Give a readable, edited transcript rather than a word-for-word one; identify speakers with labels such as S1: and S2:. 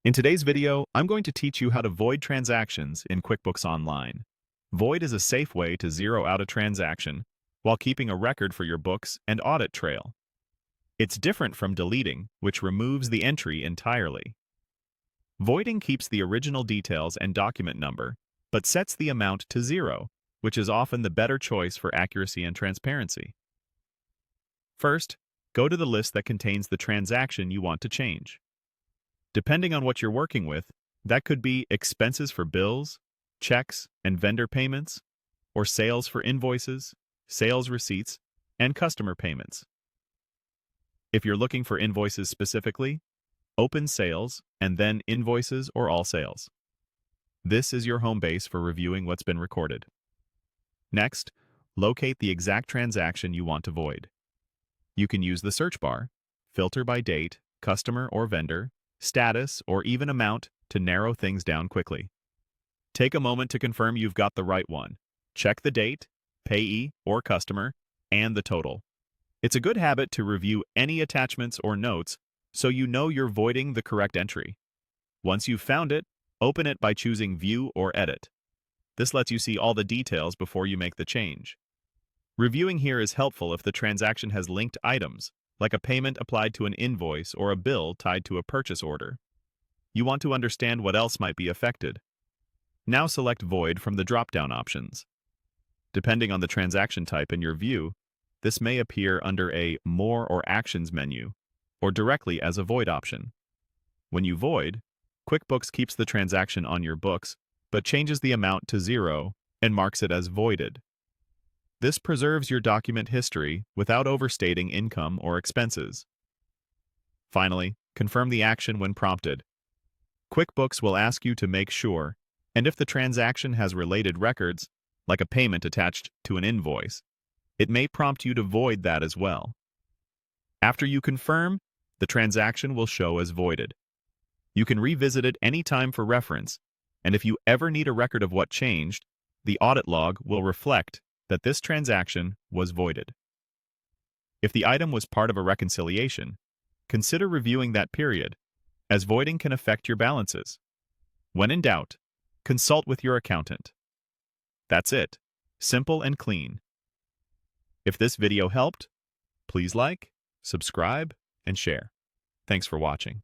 S1: In today's video, I'm going to teach you how to void transactions in QuickBooks Online. Void is a safe way to zero out a transaction while keeping a record for your books and audit trail. It's different from deleting, which removes the entry entirely. Voiding keeps the original details and document number, but sets the amount to zero, which is often the better choice for accuracy and transparency. First, go to the list that contains the transaction you want to change. Depending on what you're working with, that could be expenses for bills, checks and vendor payments, or sales for invoices, sales receipts, and customer payments. If you're looking for invoices specifically, open Sales and then Invoices or All Sales. This is your home base for reviewing what's been recorded. Next, locate the exact transaction you want to void. You can use the search bar, filter by date, customer or vendor, status, or even amount to narrow things down quickly. Take a moment to confirm you've got the right one. Check the date, payee or customer, and the total. It's a good habit to review any attachments or notes so you know you're voiding the correct entry. Once you've found it, open it by choosing View or Edit. This lets you see all the details before you make the change. Reviewing here is helpful if the transaction has linked items, like a payment applied to an invoice or a bill tied to a purchase order. You want to understand what else might be affected. Now select Void from the drop-down options. Depending on the transaction type in your view, this may appear under a More or Actions menu, or directly as a void option. When you void, QuickBooks keeps the transaction on your books, but changes the amount to zero and marks it as voided. This preserves your document history without overstating income or expenses. Finally, confirm the action when prompted. QuickBooks will ask you to make sure, and if the transaction has related records, like a payment attached to an invoice, it may prompt you to void that as well. After you confirm, the transaction will show as voided. You can revisit it anytime for reference, and if you ever need a record of what changed, the audit log will reflect that this transaction was voided. If the item was part of a reconciliation, consider reviewing that period, as voiding can affect your balances. When in doubt, consult with your accountant. That's it. Simple and clean. If this video helped, please like, subscribe, and share. Thanks for watching.